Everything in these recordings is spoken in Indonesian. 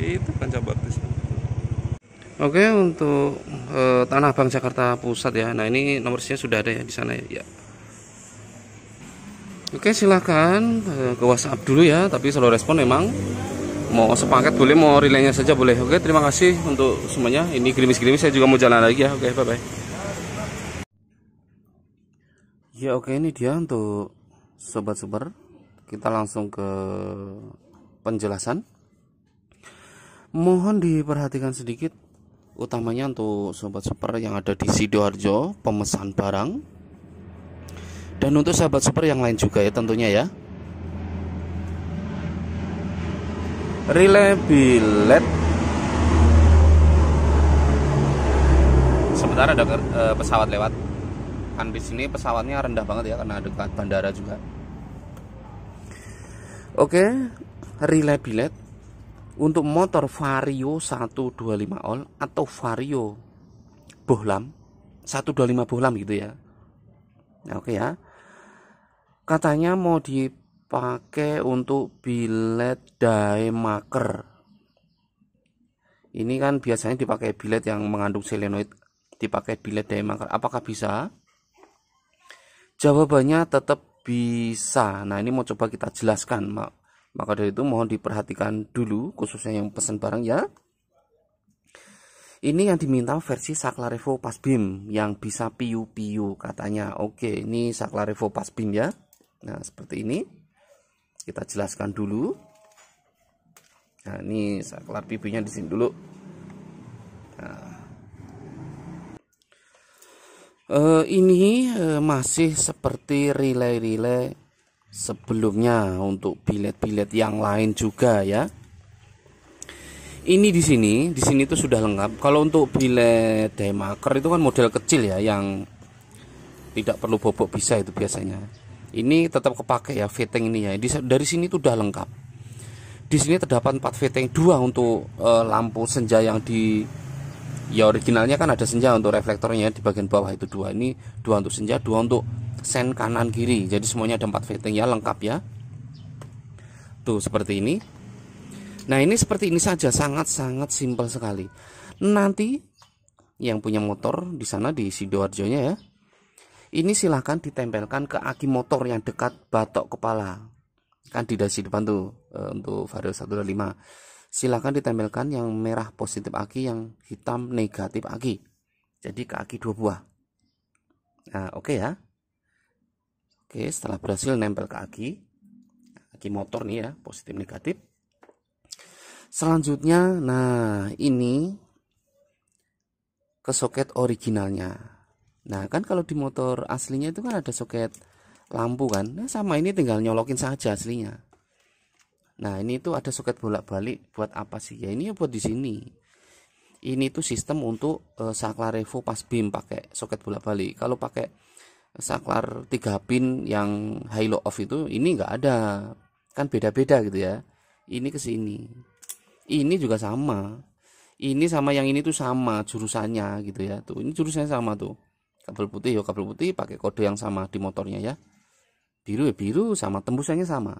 Itu Panca Bakti. Oke, untuk Tanah Abang Jakarta Pusat ya. Nah, ini nomor serinya sudah ada ya di sana ya. Oke, silakan ke WhatsApp dulu ya. Tapi selalu respon memang. Mau sepaket boleh, mau relaynya saja boleh. Oke, terima kasih untuk semuanya. Ini gerimis-gerimis, saya juga mau jalan lagi ya. Oke, bye-bye. Ya, oke, ini dia untuk Sobat Super. Kita langsung ke penjelasan. Mohon diperhatikan sedikit, utamanya untuk Sobat Super yang ada di Sidoarjo, pemesan barang. Dan untuk sahabat Super yang lain juga ya tentunya ya. Relay bilet. Sebentar ada pesawat lewat. Kan di sini pesawatnya rendah banget ya karena dekat bandara juga. Oke, relay bilet untuk motor Vario 125 All atau Vario Bohlam 125 Bohlam gitu ya. Nah, oke ya. Katanya mau dipakai untuk bilet diemaker. Ini kan biasanya dipakai bilet yang mengandung selenoid, dipakai bilet diemaker. Apakah bisa? Jawabannya tetap bisa. Nah, ini mau coba kita jelaskan, maka dari itu mohon diperhatikan dulu, khususnya yang pesan barang ya. Ini yang diminta versi Saklar Evo Pasbim yang bisa piu-piu katanya. Oke, ini Saklar Evo Pasbim ya. Nah, seperti ini. Kita jelaskan dulu. Nah, ini saklar pipinya di sini dulu. Nah, ini masih seperti relay-relay sebelumnya untuk bilet-bilet yang lain juga ya. Ini di sini tuh sudah lengkap. Kalau untuk bilet diemaker itu kan model kecil ya, yang tidak perlu bobok bisa itu biasanya. Ini tetap kepake ya fitting ini ya. Dari sini tuh udah lengkap. Di sini terdapat 4 fitting, 2 untuk lampu senja yang di ya originalnya kan ada senja untuk reflektornya di bagian bawah itu 2. Ini 2 untuk senja, 2 untuk sen kanan kiri. Jadi semuanya ada 4 fitting ya, lengkap ya. Tuh seperti ini. Nah, ini seperti ini saja, sangat-sangat simpel sekali. Nanti yang punya motor di sana di Sidoarjonya ya. Ini silahkan ditempelkan ke aki motor yang dekat batok kepala. Kan di dasi depan tuh untuk Vario 125. Silahkan ditempelkan yang merah positif aki, yang hitam negatif aki. Jadi ke aki 2 buah. Nah, oke ya. Oke, setelah berhasil nempel ke aki motor nih ya, positif negatif. Selanjutnya, nah ini ke soket originalnya. Nah, kan kalau di motor aslinya itu kan ada soket lampu kan. Nah, sama ini tinggal nyolokin saja aslinya. Nah, ini tuh ada soket bolak-balik buat apa sih? Ya ini buat di sini. Ini tuh sistem untuk Saklar Evo Pasbim pakai soket bolak-balik. Kalau pakai Saklar 3 pin yang high low off itu ini nggak ada. Kan beda-beda gitu ya. Ini ke sini. Ini juga sama. Ini sama yang ini tuh sama jurusannya gitu ya. Tuh, ini jurusannya sama tuh. Kabel putih ya kabel putih, pakai kode yang sama di motornya ya. Biru ya biru, sama tembusannya sama.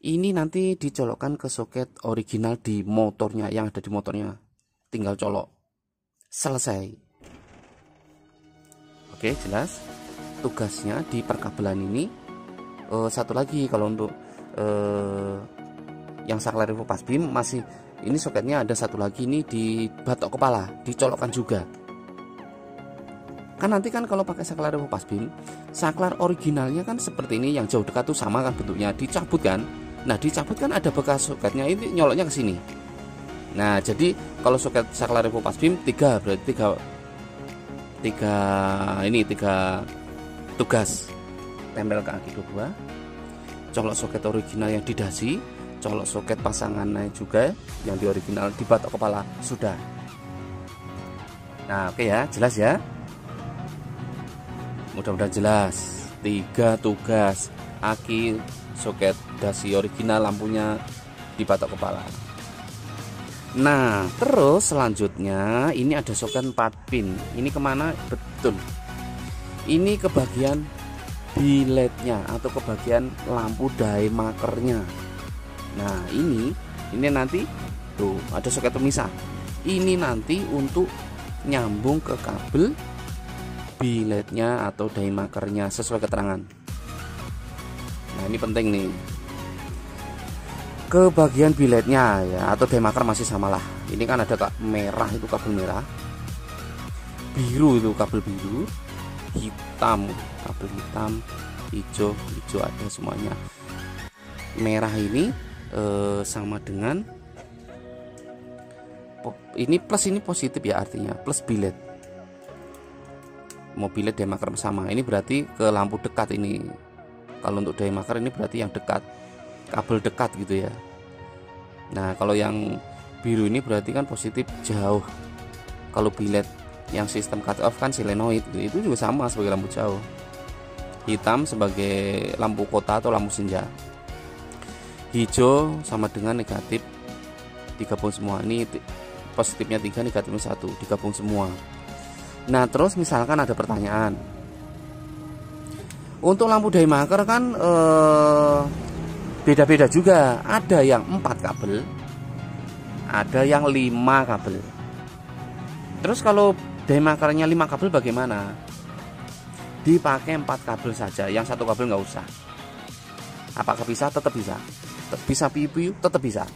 Ini nanti dicolokkan ke soket original di motornya, yang ada di motornya. Tinggal colok. Selesai. Oke, jelas. Tugasnya di perkabelan ini. Satu lagi kalau untuk yang Saklar Evo Pasbim masih ini soketnya ada satu lagi ini di batok kepala, dicolokkan juga. Kan nanti kan kalau pakai Saklar Evo Pasbim, saklar originalnya kan seperti ini, yang jauh dekat tuh sama kan bentuknya, dicabut kan. Nah, dicabut kan ada bekas soketnya, ini nyoloknya ke sini. Nah, jadi kalau soket Saklar Evo Pasbim 3 berarti 3 tugas. Tempel ke aki 2, colok soket original yang di dasi, colok soket pasangannya juga yang di original di batok kepala, sudah. Nah, oke ya, jelas ya. Mudah-mudahan jelas. 3 tugas, aki, soket dasi original, lampunya di batok kepala. Nah, terus selanjutnya ini ada soket 4 pin. Ini kemana? Betul, ini ke bagian biletnya atau ke bagian lampu diemakernya. Nah, ini nanti Tuh, ada soket pemisah. Ini nanti untuk nyambung ke kabel biletnya atau daymakernya sesuai keterangan. Nah, ini penting nih. Ke bagian biletnya ya atau daymaker masih samalah. Ini kan ada merah itu kabel merah, biru itu kabel biru, hitam kabel hitam, hijau ada semuanya. Merah ini sama dengan ini plus, ini positif ya, artinya plus bilet. Mau bilet daymaker sama, ini berarti ke lampu dekat ini. Kalau untuk daymaker ini berarti yang dekat, kabel dekat gitu ya. Nah, kalau yang biru ini berarti kan positif jauh. Kalau bilet yang sistem cut off kan solenoid, itu juga sama sebagai lampu jauh. Hitam sebagai lampu kota atau lampu senja. Hijau sama dengan negatif, digabung semua. Ini positifnya 3, negatifnya 1, digabung semua. Nah, terus misalkan ada pertanyaan, untuk lampu daymaker kan beda-beda juga. Ada yang 4 kabel, ada yang 5 kabel. Terus kalau daymakernya 5 kabel bagaimana? Dipakai 4 kabel saja, yang 1 kabel nggak usah. Apakah bisa? Tetap bisa. Bisa piu-piu, tetap bisa.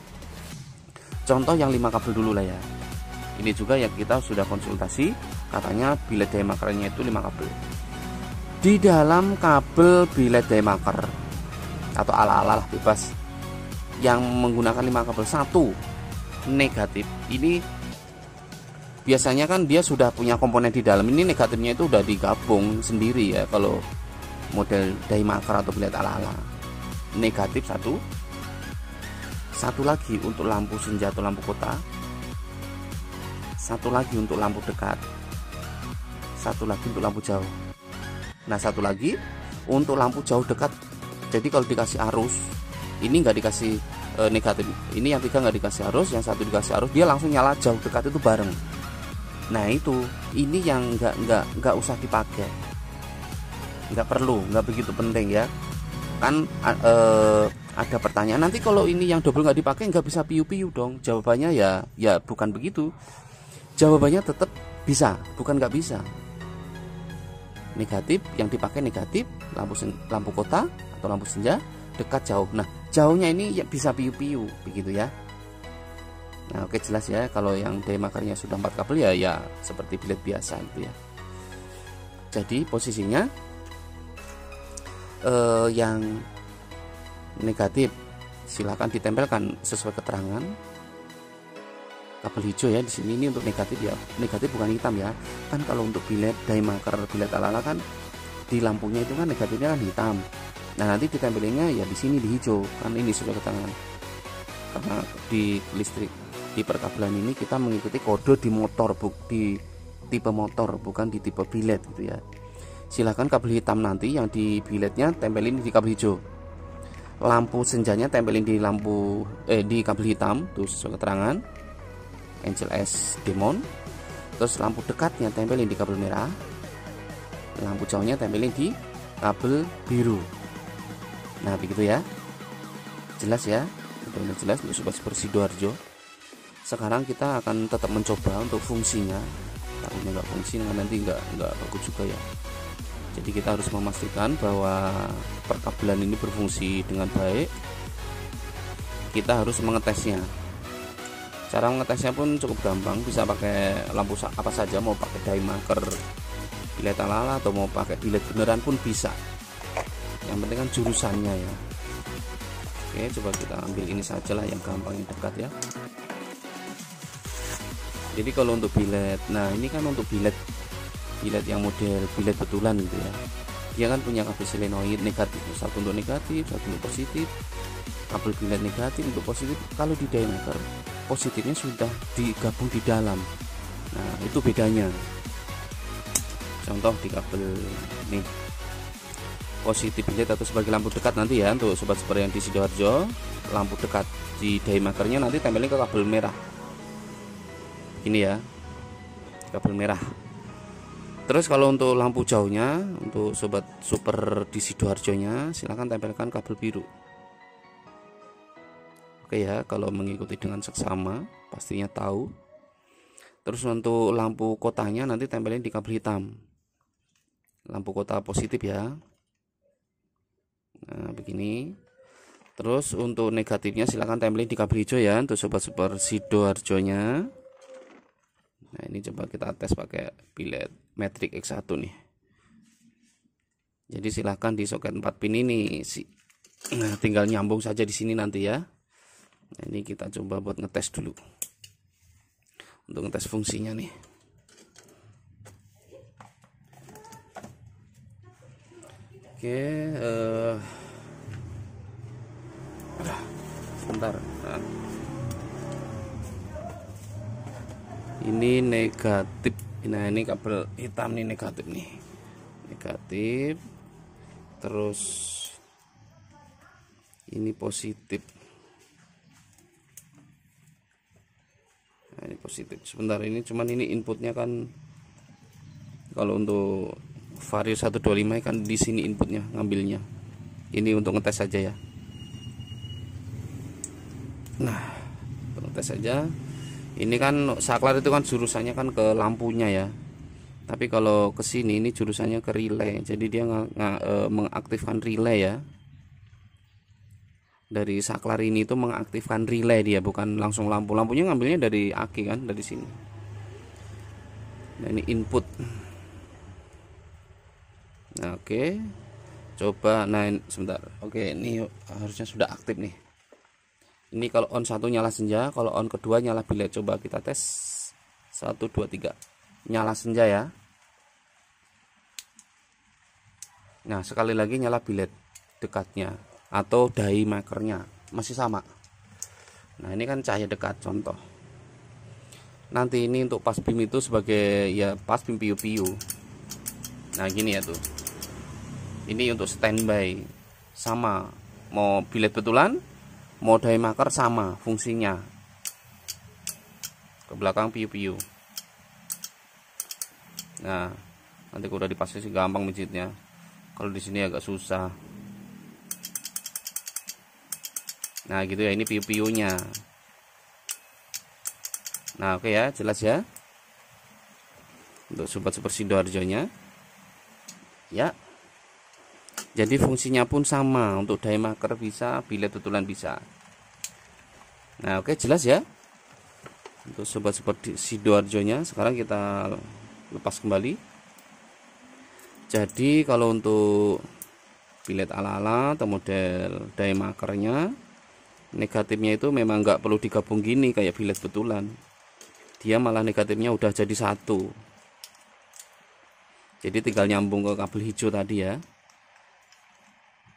Contoh yang 5 kabel dulu lah ya. Ini juga yang kita sudah konsultasi, katanya bilet daymakernya itu 5 kabel. Di dalam kabel bilet daymaker atau ala-ala lah bebas yang menggunakan 5 kabel, 1 negatif. Ini biasanya kan dia sudah punya komponen di dalam. Ini negatifnya itu udah digabung sendiri ya kalau model daymaker atau bilet ala-ala. Negatif 1 lagi untuk lampu senja atau lampu kota, 1 lagi untuk lampu dekat, 1 lagi untuk lampu jauh. Nah, 1 lagi untuk lampu jauh dekat. Jadi kalau dikasih arus, ini nggak dikasih negatif, ini yang 3 nggak dikasih arus, yang 1 dikasih arus, dia langsung nyala jauh dekat itu bareng. Nah, itu ini yang nggak usah dipakai, nggak perlu, nggak begitu penting ya. Kan ada pertanyaan, nanti kalau ini yang double nggak dipakai nggak bisa piu-piu dong? Jawabannya ya bukan begitu. Jawabannya tetap bisa, bukan nggak bisa. Negatif yang dipakai negatif, lampu kota atau lampu senja, dekat jauh. Nah, jauhnya ini ya bisa piu-piu begitu ya. Nah, oke, jelas ya. Kalau yang daymakernya sudah 4 kabel ya seperti bilet biasa itu ya. Jadi posisinya yang negatif silahkan ditempelkan sesuai keterangan. Kabel hijau ya di sini, ini untuk negatif ya. Negatif bukan hitam ya. Kan kalau untuk bilet daymaker, bilet ala-ala kan di lampunya itu kan negatifnya kan hitam. Nah, nanti ditempelinnya ya di sini di hijau. Kan ini sesuai keterangan. Karena di listrik, di perkabelan ini kita mengikuti kode di motor, di tipe motor, bukan di tipe bilet gitu ya. Silahkan kabel hitam nanti yang di biletnya tempelin di kabel hijau. Lampu senjanya tempelin di di kabel hitam tuh sesuai keterangan Angel S Demon. Terus lampu dekatnya tempelin di kabel merah. Lampu jauhnya tempelin di kabel biru. Nah, begitu ya. Jelas ya? Benar jelas untuk sobat Super Sidoarjo. Sekarang kita akan tetap mencoba untuk fungsinya. Takutnya nggak fungsi nanti nggak bagus juga ya. Jadi kita harus memastikan bahwa perkabelan ini berfungsi dengan baik. Kita harus mengetesnya. Cara mengetesnya pun cukup gampang, bisa pakai lampu apa saja, mau pakai daymaker, bilet ala-ala atau mau pakai bilet beneran pun bisa. Yang penting kan jurusannya ya. Oke, coba kita ambil ini saja lah yang gampang, yang dekat ya. Jadi kalau untuk bilet, nah ini kan untuk bilet yang model bilet betulan gitu ya, dia kan punya kabel solenoid negatif, 1 untuk negatif, 1 untuk positif. Kabel bilet negatif untuk positif. Kalau di daymaker positifnya sudah digabung di dalam. Nah, itu bedanya. Contoh di kabel nih, positif bilet atau sebagai lampu dekat nanti ya, untuk sobat super yang di Sidoarjo, lampu dekat di daymakernya nanti tempelin ke kabel merah ini ya, kabel merah. Terus kalau untuk lampu jauhnya, untuk sobat super di Sidoarjonya, silahkan tempelkan kabel biru. Oke ya, kalau mengikuti dengan seksama pastinya tahu. Terus untuk lampu kotanya nanti tempelin di kabel hitam, lampu kota positif ya. Nah begini. Terus untuk negatifnya silahkan tempelin di kabel hijau ya, untuk sobat super Sidoarjo-nya. Nah ini coba kita tes pakai bilet Matrix X1 nih. Jadi silahkan di soket 4 pin ini nah, tinggal nyambung saja di sini nanti ya. Nah, ini kita coba buat ngetes dulu, untuk ngetes fungsinya nih. Oke, sebentar. Nah, ini negatif. Nah ini kabel hitam nih negatif nih, negatif. Terus ini positif. Nah, ini positif. Sebentar, ini cuman ini inputnya kan, kalau untuk Vario 125 kan di sini inputnya ngambilnya. Ini untuk ngetes saja ya. Nah, untuk ngetes saja. Ini kan saklar itu kan jurusannya kan ke lampunya ya. Tapi kalau ke sini ini jurusannya ke relay. Jadi dia mengaktifkan relay ya. Dari saklar ini itu mengaktifkan relay dia, bukan langsung lampu. Lampunya ngambilnya dari aki kan, dari sini. Nah, ini input. Nah, oke. Coba sebentar. Oke, ini harusnya sudah aktif nih. Ini kalau on 1 nyala senja, kalau on kedua nyala bilet. Coba kita tes 1 2 3. Nyala senja ya. Nah, sekali lagi nyala bilet dekatnya atau dai makernya masih sama. Nah, ini kan cahaya dekat contoh. Nanti ini untuk pas beam itu sebagai ya pas beam piu-piu. Nah, gini ya tuh. Ini untuk standby sama, mau bilet betulan, mau dai maker sama fungsinya. Ke belakang piu-piu. Nah, nanti udah dipasang sih gampang mijitnya. Kalau di sini agak susah. Nah, gitu ya, ini piu-piunya. Nah, oke ya, jelas ya. Untuk sobat super Sidoarjo-nya. Ya. Jadi fungsinya pun sama, untuk dai maker bisa, bilet betulan bisa. Nah, oke, jelas ya. Untuk sobat super Sidoarjo-nya, sekarang kita lepas kembali. Jadi kalau untuk bilet ala-ala atau model dai makernya, negatifnya itu memang nggak perlu digabung gini kayak bilet betulan. Dia malah negatifnya udah jadi satu. Jadi tinggal nyambung ke kabel hijau tadi ya.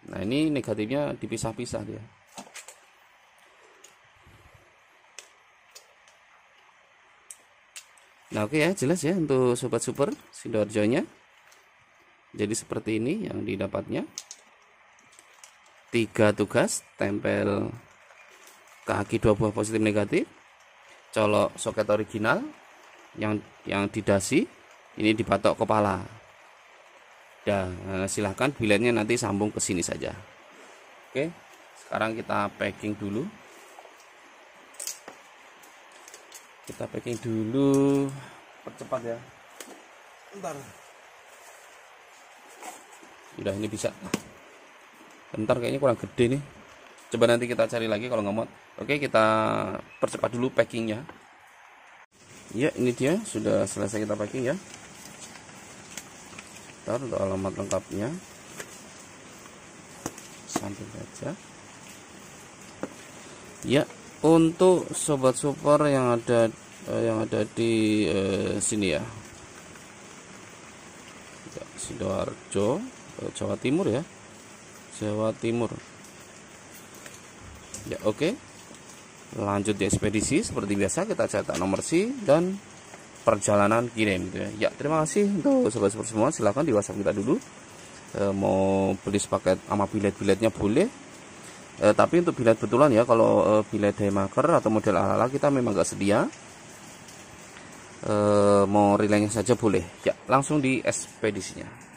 Nah, ini negatifnya dipisah-pisah dia. Nah, oke ya, jelas ya untuk sobat super Sidoarjo-nya. Jadi seperti ini yang didapatnya. 3 tugas, tempel kaki 2 buah positif negatif, colok soket original yang didasi, ini dipatok kepala. Silahkan biletnya nanti sambung ke sini saja. Oke, sekarang kita packing dulu. Kita packing dulu, percepat ya. Bentar. Udah, ini bisa. Bentar, kayaknya kurang gede nih. Coba nanti kita cari lagi kalau nggak muat. Oke, kita percepat dulu packingnya. Ya, ini dia sudah selesai kita packing ya. Bentar, untuk alamat lengkapnya samping saja. Ya, untuk sobat super yang ada di sini ya, Sidoarjo, Jawa Timur ya, Jawa Timur. Ya, oke. Lanjut di ekspedisi seperti biasa, kita cetak nomor SI dan perjalanan kirim gitu ya. Ya, terima kasih untuk sobat super semua. Silahkan di WhatsApp kita dulu. Mau beli sepaket sama bilet-biletnya boleh. Tapi untuk bilet betulan ya, kalau bilet dai maker atau model ala-ala kita memang gak sedia. Mau relaynya saja boleh. Ya, langsung di ekspedisinya.